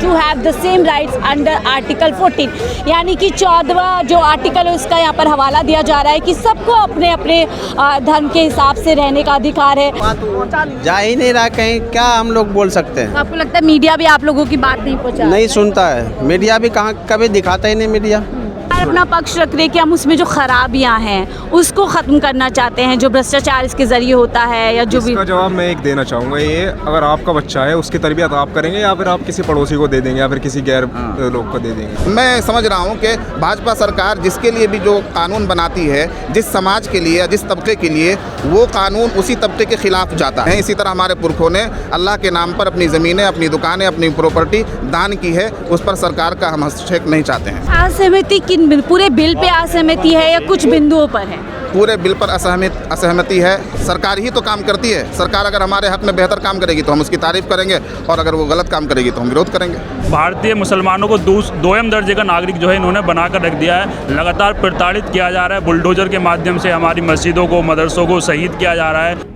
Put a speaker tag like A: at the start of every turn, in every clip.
A: To have the same rights under article 14, यानी कि 14वां जो आर्टिकल है उसका यहाँ पर हवाला दिया जा रहा है कि सबको अपने अपने धर्म के हिसाब से रहने का अधिकार है।
B: जा ही नहीं रहा कहीं, क्या हम लोग बोल सकते हैं।
A: आपको लगता है मीडिया भी आप लोगों की बात नहीं पहुँचा?
B: नहीं सुनता है मीडिया भी, कहाँ कभी दिखाता ही नहीं मीडिया।
A: अपना पक्ष रख रहे कि हम उसमें जो खराबियां हैं उसको ख़त्म करना चाहते हैं, जो भ्रष्टाचार इसके ज़रिए होता है या जो भी।
C: इसका जवाब मैं एक देना चाहूँगा, ये अगर आपका बच्चा है उसकी तरबियत आप करेंगे या फिर आप किसी पड़ोसी को दे देंगे या फिर किसी गैर लोग को दे देंगे।
D: मैं समझ रहा हूँ कि भाजपा सरकार जिसके लिए भी जो कानून बनाती है, जिस समाज के लिए या जिस तबके के लिए, वो कानून उसी तबके के खिलाफ जाता है। इसी तरह हमारे पुरखों ने अल्लाह के नाम पर अपनी ज़मीनें, अपनी दुकानें, अपनी प्रॉपर्टी दान की है, उस पर सरकार का हम हस्तक्षेप नहीं चाहते हैं।
A: असहमति किन पूरे बिल पे असहमति है या कुछ बिंदुओं पर है?
D: पूरे बिल पर असहमति है। सरकार ही तो काम करती है। सरकार अगर हमारे हक में बेहतर काम करेगी तो हम उसकी तारीफ करेंगे और अगर वो गलत काम करेगी तो हम विरोध करेंगे।
E: भारतीय मुसलमानों को दोयम दर्जे का नागरिक जो है इन्होंने बनाकर रख दिया है। लगातार प्रताड़ित किया जा रहा है, बुलडोजर के माध्यम से हमारी मस्जिदों को, मदरसों को शहीद किया जा रहा है।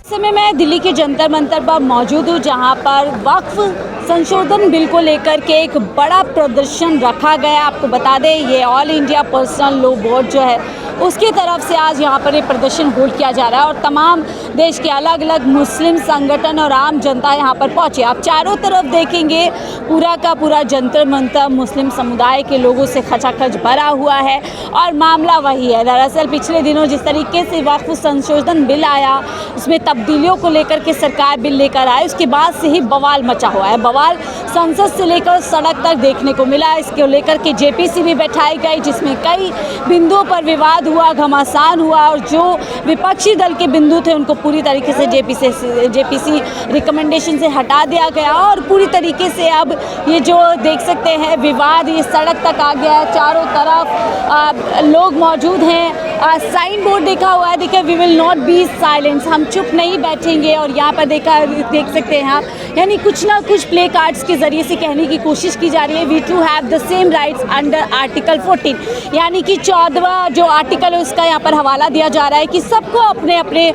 A: समय मैं दिल्ली के जंतर मंतर पर मौजूद हूँ, जहाँ पर वक्फ संशोधन बिल को लेकर के एक बड़ा प्रदर्शन रखा गया। आपको बता दें ये all India personal law board जो है उसकी तरफ से आज यहाँ पर ये प्रदर्शन होल्ड किया जा रहा है और तमाम देश के अलग अलग मुस्लिम संगठन और आम जनता यहाँ पर पहुँचे। आप चारों तरफ देखेंगे पूरा का पूरा जंतर मंतर मुस्लिम समुदाय के लोगों से खचाखच भरा हुआ है और मामला वही है। दरअसल पिछले दिनों जिस तरीके से वक्फ संशोधन बिल आया, उसमें तब्दीलियों को लेकर के सरकार बिल लेकर आए, उसके बाद से ही बवाल मचा हुआ है। बवाल संसद से लेकर सड़क तक देखने को मिला। इसको लेकर के जेपीसी भी बैठाई गई, जिसमें कई बिंदुओं पर विवाद हुआ, घमासान हुआ और जो विपक्षी दल के बिंदु थे उनको पूरी तरीके से जेपीसी रिकमेंडेशन से हटा दिया गया और पूरी तरीके से अब ये जो देख सकते हैं विवाद ये सड़क तक आ गया है। चारों तरफ लोग मौजूद हैं, साइन बोर्ड देखा हुआ है, देखिए we will not be silence, हम चुप नहीं बैठेंगे। और यहाँ पर देख सकते हैं आप, यानी कुछ ना कुछ प्ले कार्ड्स के ज़रिए से कहने की कोशिश की जा रही है we too have the same rights under article 14, यानी कि 14वां जो आर्टिकल है उसका यहाँ पर हवाला दिया जा रहा है कि सबको अपने अपने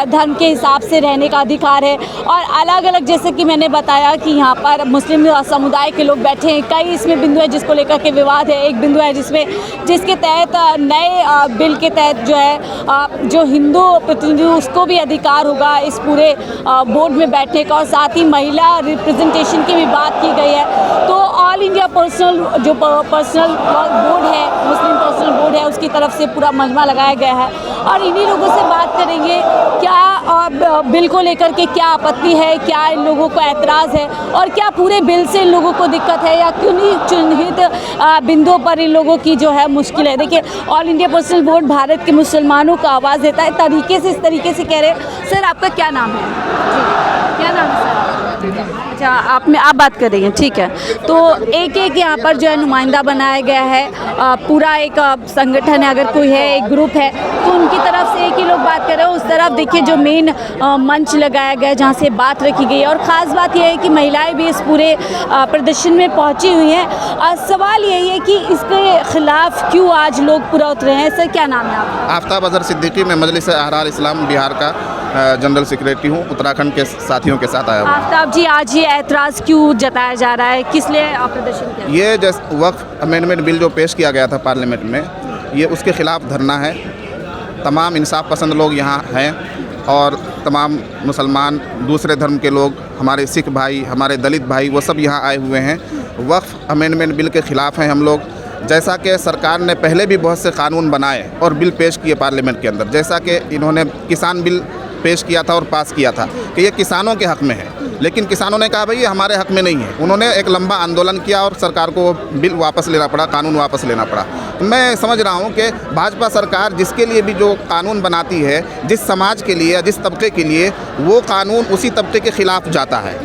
A: धर्म के हिसाब से रहने का अधिकार है। और अलग अलग जैसे कि मैंने बताया कि यहाँ पर मुस्लिम समुदाय के लोग बैठे हैं, कई इसमें बिंदु है जिसको लेकर के विवाद है। एक बिंदु है जिसके तहत नए बिल के तहत जो है जो हिंदू प्रतिनिधि उसको भी अधिकार होगा इस पूरे बोर्ड में बैठने का और साथ ही महिला रिप्रेजेंटेशन की भी बात की गई है। तो ऑल इंडिया पर्सनल बोर्ड है, मुस्लिम पर्सनल बोर्ड है, उसकी तरफ से पूरा मजमा लगाया गया है और इन्हीं लोगों से बात करेंगे क्या बिल को लेकर के क्या आपत्ति है, क्या इन लोगों को ऐतराज़ है और क्या पूरे बिल से इन लोगों को दिक्कत है या किन्हीं चिन्हित बिंदुओं पर इन लोगों की जो है मुश्किल है। देखिए all India personal board Bharat के मुसलमानों को आवाज़ देता है, इस तरीके से कह रहे हैं। सर आपका क्या नाम है? क्या नाम है सर? अच्छा आप बात कर रही हैं, ठीक है। तो एक यहाँ पर जो है नुमाइंदा बनाया गया है, पूरा एक संगठन है, अगर कोई है एक ग्रुप है तो उनकी तरफ से एक ही लोग बात कर रहे हैं। उस तरफ देखिए जो मेन मंच लगाया गया है जहाँ से बात रखी गई है और ख़ास बात यह है कि महिलाएं भी इस पूरे प्रदर्शन में पहुँची हुई हैं। सवाल यही है कि इसके खिलाफ क्यों आज लोग पूरा उतरे हैं। सर क्या नाम है आपका?
D: आफ्ताब अजहर सिद्दीकी, मैं मजलिस अहरार इस्लाम बिहार का जनरल सेक्रेटरी हूँ, उत्तराखंड के साथियों के साथ आया हूँ।
A: आफ्ताब जी आज ये ऐतराज़ क्यों जताया जा रहा है, किस लिए आप प्रदर्शन किया?
D: ये जैसे वक्फ अमेंडमेंट बिल जो पेश किया गया था पार्लियामेंट में, ये उसके ख़िलाफ़ धरना है। तमाम इंसाफ पसंद लोग यहाँ हैं और तमाम मुसलमान, दूसरे धर्म के लोग, हमारे सिख भाई, हमारे दलित भाई, वो सब यहाँ आए हुए हैं। वक्फ अमेंडमेंट बिल के ख़िलाफ़ हैं हम लोग। जैसा कि सरकार ने पहले भी बहुत से कानून बनाए और बिल पेश किए पार्लियामेंट के अंदर, जैसा कि इन्होंने किसान बिल पेश किया था और पास किया था कि ये किसानों के हक़ में है, लेकिन किसानों ने कहा भाई ये हमारे हक़ में नहीं है। उन्होंने एक लंबा आंदोलन किया और सरकार को बिल वापस लेना पड़ा, कानून वापस लेना पड़ा। तो मैं समझ रहा हूँ कि भाजपा सरकार जिसके लिए भी जो कानून बनाती है, जिस समाज के लिए या जिस तबके के लिए, वो कानून उसी तबके के ख़िलाफ़ जाता है।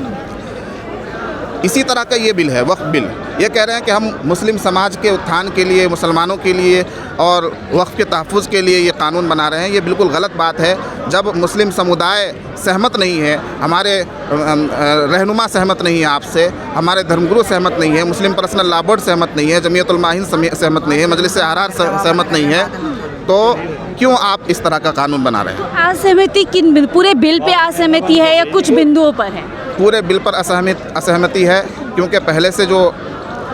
D: इसी तरह का ये बिल है, वक्फ बिल। ये कह रहे हैं कि हम मुस्लिम समाज के उत्थान के लिए, मुसलमानों के लिए और वक्फ के तहफ़्फ़ुज़ के लिए ये कानून बना रहे हैं। ये बिल्कुल गलत बात है। जब मुस्लिम समुदाय सहमत नहीं है, हमारे रहनुमा सहमत नहीं है आपसे, हमारे धर्मगुरु सहमत नहीं है, मुस्लिम पर्सनल लॉ बोर्ड सहमत नहीं है, जमीयत उल माहिन सहमत नहीं है, मजलिस अहरार सहमत नहीं है, तो क्यों आप इस तरह का कानून बना रहे हैं?
A: असहमति किन पूरे बिल पे असहमति है या कुछ बिंदुओं पर है?
D: पूरे बिल पर असहमति है, क्योंकि पहले से जो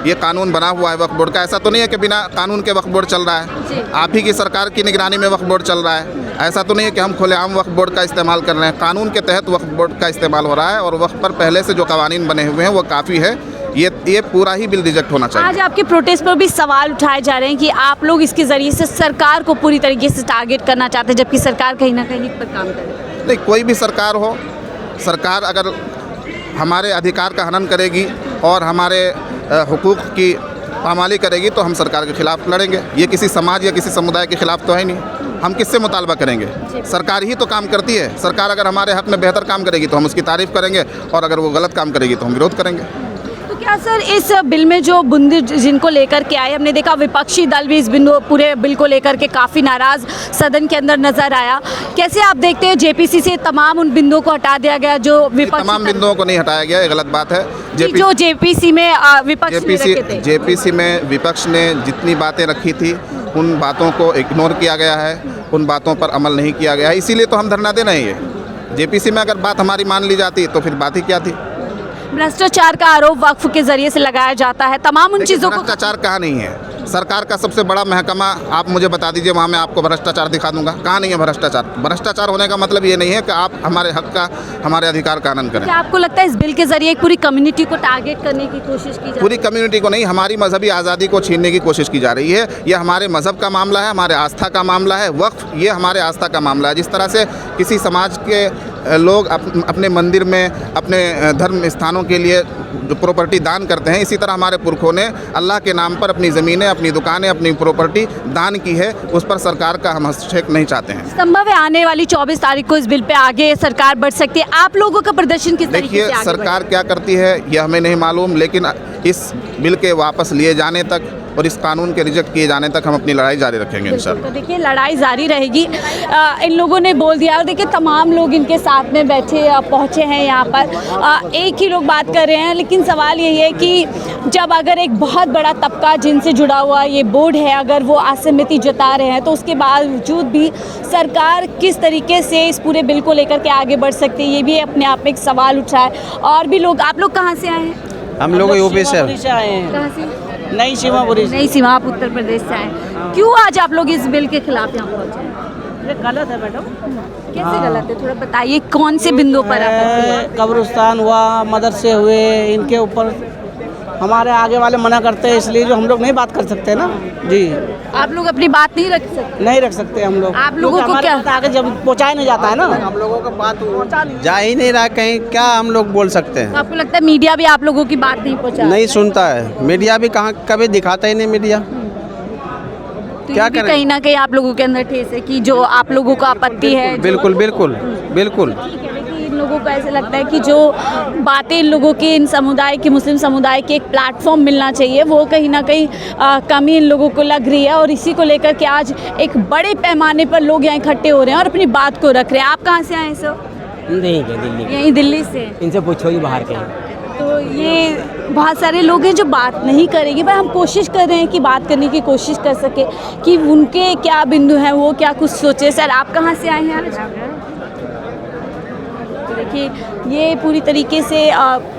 D: ये कानून बना हुआ है वक्फ बोर्ड का, ऐसा तो नहीं है कि बिना कानून के वक्फ बोर्ड चल रहा है। आप ही की सरकार की निगरानी में वक्फ बोर्ड चल रहा है। ऐसा तो नहीं है कि हम खुलेआम वक्फ बोर्ड का इस्तेमाल कर रहे हैं। कानून के तहत वक्फ बोर्ड का इस्तेमाल हो रहा है और वक्फ पर पहले से जो कवानीन बने हुए हैं वो काफ़ी है। ये पूरा ही बिल रिजेक्ट होना चाहिए।
A: आज आपके प्रोटेस्ट पर भी सवाल उठाए जा रहे हैं कि आप लोग इसके ज़रिए से सरकार को पूरी तरीके से टारगेट करना चाहते हैं, जबकि सरकार कहीं ना कहीं इस पर काम कर रही है।
D: नहीं, कोई भी सरकार हो, सरकार अगर हमारे अधिकार का हनन करेगी और हमारे हुकूक की पामाली करेगी तो हम सरकार के खिलाफ लड़ेंगे। ये किसी समाज या किसी समुदाय के खिलाफ तो है नहीं। हम किससे मुतालबा करेंगे? सरकार ही तो काम करती है। सरकार अगर हमारे हक में बेहतर काम करेगी तो हम उसकी तारीफ़ करेंगे, और अगर वो गलत काम करेगी तो हम विरोध करेंगे।
A: तो क्या सर इस बिल में जो बिंदु जिनको लेकर के आए, हमने देखा विपक्षी दल भी इस बिंदु पूरे बिल को लेकर के काफ़ी नाराज़ सदन के अंदर नजर आया। कैसे आप देखते हैं जेपीसी से तमाम उन बिंदुओं को हटा दिया गया जो विपक्षी
D: तमाम बिंदुओं को नहीं हटाया गया, ये गलत बात है।
A: जो जेपीसी में विपक्ष ने रखे थे?
D: जेपीसी में विपक्ष ने जितनी बातें रखी थी उन बातों को इग्नोर किया गया है, उन बातों पर अमल नहीं किया गया है। इसीलिए तो हम धरना दे रहे हैं। जेपीसी में अगर बात हमारी मान ली जाती तो फिर बात ही क्या थी।
A: भ्रष्टाचार का आरोप वक्फ के जरिए से लगाया जाता है, तमाम उन चीज़ों को।
D: भ्रष्टाचार कहाँ नहीं है? सरकार का सबसे बड़ा महकमा आप मुझे बता दीजिए, वहाँ मैं आपको भ्रष्टाचार दिखा दूंगा। कहाँ नहीं है भ्रष्टाचार? भ्रष्टाचार होने का मतलब ये नहीं है कि आप हमारे हक का, हमारे अधिकार का हनन करें।
A: क्या आपको लगता है इस बिल के जरिए एक पूरी कम्युनिटी को टारगेट करने की कोशिश की जा रही है?
D: पूरी कम्युनिटी को नहीं, हमारी मजहबी आज़ादी को छीनने की कोशिश की जा रही है। यह हमारे मज़हब का मामला है, हमारे आस्था का मामला है। वक्फ ये हमारे आस्था का मामला है। जिस तरह से किसी समाज के लोग अपने मंदिर में, अपने धर्म स्थानों के लिए जो प्रॉपर्टी दान करते हैं, इसी तरह हमारे पुरखों ने अल्लाह के नाम पर अपनी ज़मीनें, अपनी दुकानें, अपनी प्रॉपर्टी दान की है। उस पर सरकार का हम हस्तक्षेप नहीं चाहते हैं।
A: संभव है आने वाली 24 तारीख को इस बिल पे आगे सरकार बढ़ सकती है। आप लोगों का प्रदर्शन किस तरीके से
D: देखिए,
A: आगे
D: सरकार क्या करती है ये हमें नहीं मालूम, लेकिन इस बिल के वापस लिए जाने तक और इस कानून के रिजेक्ट किए जाने तक हम अपनी लड़ाई जारी रखेंगे इंशाल्लाह।
A: तो देखिए लड़ाई जारी रहेगी। इन लोगों ने बोल दिया, और देखिए तमाम लोग इनके साथ में बैठे पहुँचे हैं यहाँ पर। एक ही लोग बात कर रहे हैं, लेकिन सवाल यही है कि जब अगर एक बहुत बड़ा तबका जिनसे जुड़ा हुआ ये बोर्ड है, अगर वो असहमति जता रहे हैं, तो उसके बावजूद भी सरकार किस तरीके से इस पूरे बिल को लेकर के आगे बढ़ सकती है, ये भी अपने आप में एक सवाल उठ रहा है। और भी लोग, आप लोग कहाँ से आए हैं?
B: हम लोग यूपी से
F: आए हैं।
A: कहाँ से?
F: नई सीमापुरी से।
A: नई सीमा, आप उत्तर प्रदेश से आए हैं। क्यों आज आप लोग इस बिल के खिलाफ यहाँ पहुँचे हैं?
F: ये गलत है मैडम।
A: कैसे गलत है, थोड़ा बताइए कौन से बिंदु पर आपत्ति?
F: कब्रिस्तान हुआ, मदरसे हुए, इनके ऊपर हमारे आगे वाले मना करते हैं, इसलिए जो हम लोग नहीं बात कर सकते ना जी।
A: आप लोग अपनी बात नहीं रख सकते?
F: नहीं रख सकते हम लोग।
A: आप लोगों को
F: हमारे
A: क्या
F: बात आगे जब पहुँचाया नहीं जाता है ना,
B: हम लोगों का बात जा ही नहीं रहा कहीं, क्या हम लोग बोल सकते हैं?
A: आपको लगता है मीडिया भी आप लोगों की बात नहीं पहुंचा?
B: नहीं सुनता है मीडिया भी, कहाँ कभी दिखाता ही नहीं मीडिया।
A: तो
B: क्या
A: ये भी
B: करें?
A: कहीं ना कहीं आप लोगों के अंदर ठेस है कि जो आप लोगों को आपत्ति है।
B: बिल्कुल बिल्कुल बिल्कुल।
A: इन लोगों को ऐसे लगता है कि जो बातें इन लोगों के, इन समुदाय के, मुस्लिम समुदाय के एक प्लेटफॉर्म मिलना चाहिए, वो कहीं ना कहीं कमी इन लोगों को लग रही है। और इसी को लेकर के आज एक बड़े पैमाने पर लोग यहाँ इकट्ठे हो रहे हैं और अपनी बात को रख रहे हैं। आप कहाँ से आए सर?
F: नहीं के दिल्ली,
A: यहीं दिल्ली से।
F: इनसे पूछो ही बाहर के।
A: तो ये बहुत सारे लोग हैं जो बात नहीं करेंगे, पर हम कोशिश कर रहे हैं कि बात करने की कोशिश कर सके कि उनके क्या बिंदु हैं, वो क्या कुछ सोचे। सर आप कहाँ से आए हैं आज? तो देखिए ये पूरी तरीके से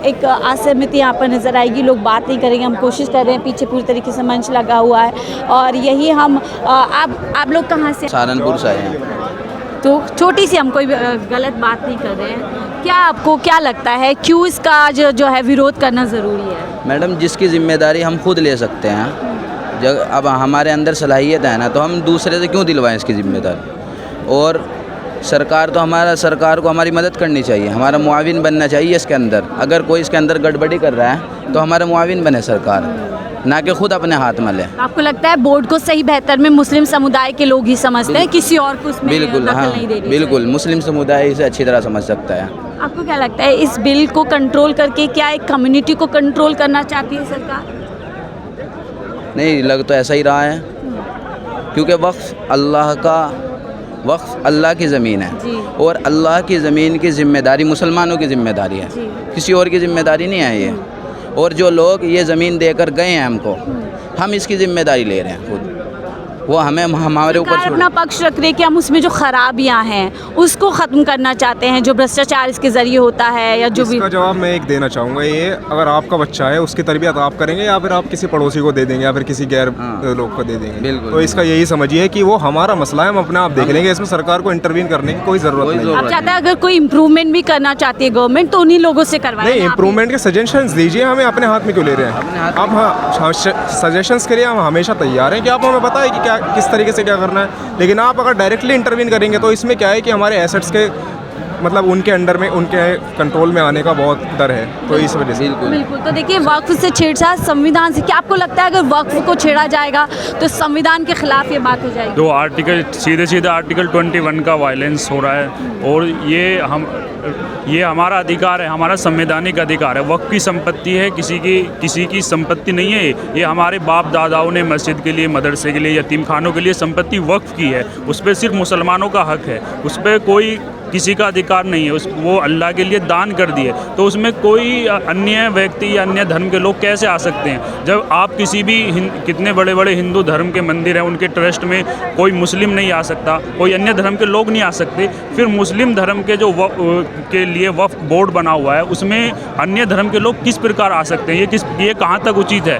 A: एक असहमति यहाँ पर नज़र आएगी। लोग बात नहीं करेंगे, हम कोशिश कर रहे हैं। पीछे पूरी तरीके से मंच लगा हुआ है और यही हम आप लोग कहाँ से?
G: सहारनपुर से आए हैं।
A: तो छोटी सी, हम कोई गलत बात नहीं कर रहे हैं। क्या आपको क्या लगता है क्यों इसका आज जो है विरोध करना ज़रूरी है?
G: मैडम, जिसकी जिम्मेदारी हम खुद ले सकते हैं, जब अब हमारे अंदर सलाहियत है ना, तो हम दूसरे से क्यों दिलवाएं इसकी जिम्मेदारी। और सरकार को हमारी मदद करनी चाहिए, हमारा मुआविन बनना चाहिए इसके अंदर। अगर कोई इसके अंदर गड़बड़ी कर रहा है तो हमारा मुआविन बने सरकार, ना कि खुद अपने हाथ में ले।
A: आपको लगता है बोर्ड को सही बेहतर में मुस्लिम समुदाय के लोग ही समझते हैं, किसी और को उसमें
G: बिल्कुल,
A: दखल
G: हाँ
A: नहीं देनी
G: बिल्कुल,
A: चाहिए?
G: मुस्लिम समुदाय इसे अच्छी तरह समझ सकता है।
A: आपको क्या लगता है इस बिल को कंट्रोल करके क्या एक कम्युनिटी को कंट्रोल करना चाहती है सरकार?
G: नहीं, लग तो ऐसा ही रहा है, क्योंकि वक्फ अल्लाह की ज़मीन है
A: जी।
G: और अल्लाह की ज़मीन की ज़िम्मेदारी मुसलमानों की ज़िम्मेदारी है,
A: जी।
G: किसी और की ज़िम्मेदारी नहीं है ये। और जो लोग ये ज़मीन देकर गए हैं हमको, हम इसकी ज़िम्मेदारी ले रहे हैं खुद। वो हमें हमारे ऊपर
A: सरकार अपना पक्ष रख रही है कि हम उसमें जो खराबियां हैं उसको ख़त्म करना चाहते हैं, जो भ्रष्टाचार इसके ज़रिए होता है या जो भी।
C: इसका जवाब मैं एक देना चाहूँगा, ये अगर आपका बच्चा है उसकी तरबियत आप करेंगे या फिर आप किसी पड़ोसी को दे देंगे या फिर किसी गैर लोग को दे देंगे।
G: बिल्कुल।
C: तो इसका यही समझिए कि वो हमारा मसला है, हम अपने आप देख लेंगे, इसमें सरकार को इंटरवीन करने की कोई ज़रूरत नहीं है।
A: आप चाहते हैं अगर कोई इम्प्रूवमेंट भी करना चाहती है गवर्नमेंट तो उन्हीं लोगों से करवाएं।
C: नहीं, इम्प्रूवमेंट के सजेशंस दीजिए, हमें अपने हाथ में क्यों ले रहे हैं आप? हाँ, सजेशंस के लिए हम हमेशा तैयार हैं कि आप हमें बताएं कि क्या किस तरीके से क्या करना है, लेकिन आप अगर डायरेक्टली इंटरवीन करेंगे तो इसमें क्या है कि हमारे एसेट्स के मतलब उनके अंडर में, उनके कंट्रोल में आने का बहुत डर है, तो इस वजह से।
A: बिल्कुल। तो देखिए, वक्फ से छेड़छाड़ संविधान से, क्या आपको लगता है अगर वक्फ को छेड़ा जाएगा तो संविधान के खिलाफ ये बात हो जाएगी?
E: जो आर्टिकल सीधे आर्टिकल 21 का वायलेंस हो रहा है और ये हमारा अधिकार है, हमारा संवैधानिक अधिकार है। वक्फ की संपत्ति है, किसी की संपत्ति नहीं है। ये हमारे बाप दादाओं ने मस्जिद के लिए, मदरसे के लिए, यतीम खानों के लिए संपत्ति वक्फ की है। उस पर सिर्फ मुसलमानों का हक है, उस पर कोई किसी का अधिकार नहीं है। वो अल्लाह के लिए दान कर दिए, तो उसमें कोई अन्य व्यक्ति या अन्य धर्म के लोग कैसे आ सकते हैं? जब आप किसी भी कितने बड़े बड़े हिंदू धर्म के मंदिर हैं, उनके ट्रस्ट में कोई मुस्लिम नहीं आ सकता, कोई अन्य धर्म के लोग नहीं आ सकते। फिर मुस्लिम धर्म के जो के लिए वक्फ बोर्ड बना हुआ है, उसमें अन्य धर्म के लोग किस प्रकार आ सकते हैं? ये कहाँ तक उचित है?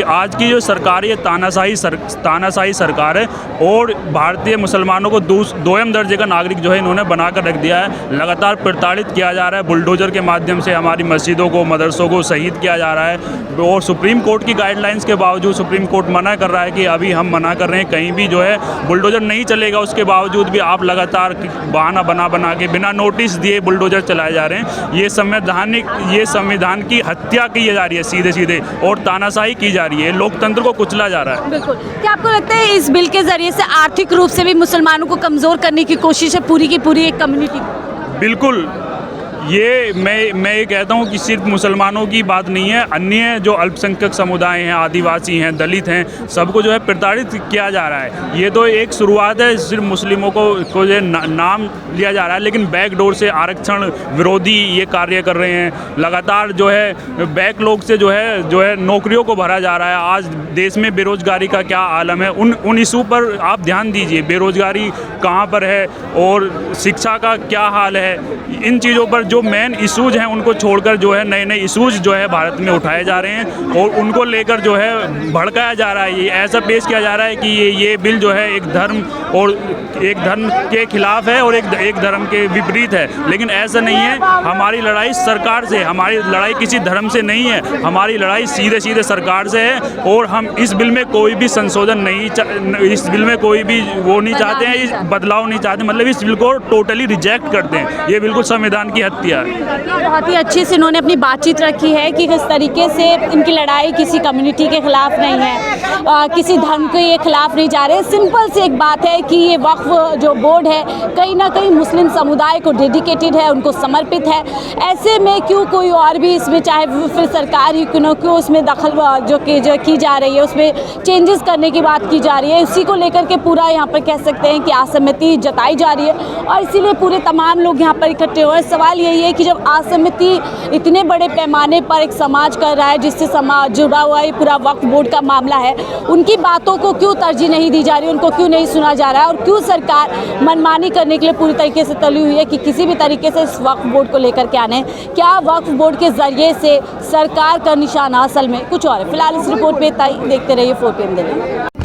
E: आज की जो सरकार है, तानाशाही सरकार है और भारतीय मुसलमानों को दोयम दर्जे का नागरिक जो है इन्होंने बना कर रख दिया है। लगातार प्रताड़ित किया जा रहा है, बुलडोजर के माध्यम से हमारी मस्जिदों को, मदरसों को शहीद किया जा रहा है। और सुप्रीम कोर्ट की गाइडलाइंस के बावजूद सुप्रीम कोर्ट मना कर रहा है कि अभी हम मना कर रहे हैं, कहीं भी जो है बुलडोजर नहीं चलेगा। उसके बावजूद भी आप लगातार बहाना बना के बिना नोटिस दिए बुलडोजर चलाए जा रहे हैं। ये संविधान की हत्या की जा रही है सीधे और तानाशाही की जा रही है, लोकतंत्र को कुचला जा रहा है।
A: बिल्कुल। क्या आपको लगता है इस बिल के जरिए से आर्थिक रूप से भी मुसलमानों को कमज़ोर करने की कोशिश है पूरी की पूरी एक कम्युनिटी?
E: बिल्कुल। ये मैं ये कहता हूँ कि सिर्फ मुसलमानों की बात नहीं है, अन्य जो अल्पसंख्यक समुदाय हैं, आदिवासी हैं, दलित हैं, सबको जो है प्रताड़ित किया जा रहा है। ये तो एक शुरुआत है, सिर्फ मुस्लिमों को जो नाम लिया जा रहा है, लेकिन बैकडोर से आरक्षण विरोधी ये कार्य कर रहे हैं। लगातार जो है बैकलॉग से जो है नौकरियों को भरा जा रहा है। आज देश में बेरोजगारी का क्या आलम है, उन इशू पर आप ध्यान दीजिए। बेरोजगारी कहाँ पर है और शिक्षा का क्या हाल है, इन चीज़ों पर जो मेन इशूज हैं उनको छोड़कर जो है नए इशूज जो है भारत में उठाए जा रहे हैं और उनको लेकर जो है भड़काया जा रहा है। ये ऐसा पेश किया जा रहा है कि ये बिल जो है एक धर्म के खिलाफ है और एक धर्म के विपरीत है, लेकिन ऐसा नहीं है। हमारी लड़ाई सरकार से, हमारी लड़ाई किसी धर्म से नहीं है, हमारी लड़ाई सीधे सरकार से है। और हम इस बिल में कोई भी संशोधन इस बिल में कोई भी वो नहीं चाहते हैं, इस बदलाव नहीं चाहते, मतलब इस बिल को टोटली रिजेक्ट करते हैं। ये बिल्कुल संविधान की हत्या है।
A: बहुत ही अच्छे से इन्होंने अपनी बातचीत रखी है कि किस तरीके से इनकी लड़ाई किसी कम्युनिटी के खिलाफ नहीं है, किसी धर्म के खिलाफ नहीं जा रहे। सिंपल सी एक बात है कि ये वक्फ जो बोर्ड है कहीं ना कहीं मुस्लिम समुदाय को डेडिकेटेड है, उनको समर्पित है। ऐसे में क्यों कोई और भी इसमें, चाहे फिर सरकार ही क्यों उसमें दखल जो की जा रही है, उसमें चेंजेस करने की बात की जा रही है, उसी को लेकर के पूरा यहाँ पर कह सकते हैं कि असहमति जताई जा रही है और इसीलिए पूरे तमाम लोग यहाँ पर इकट्ठे हुए हैं। सवाल यही है कि जब असहमति इतने बड़े पैमाने पर एक समाज कर रहा है, जिससे समाज जुड़ा हुआ है, पूरा वक्फ बोर्ड का मामला है, उनकी बातों को क्यों तरजीह नहीं दी जा रही, उनको क्यों नहीं सुना जा रहा है और क्यों सरकार मनमानी करने के लिए पूरी तरीके से तली हुई है कि किसी भी तरीके से इस वक्फ बोर्ड को लेकर के आने। क्या वक्फ बोर्ड के जरिए से सरकार का निशाना असल में कुछ और है? फिलहाल इस रिपोर्ट में इतना ही। देखते रहिए 4PM दिल्ली।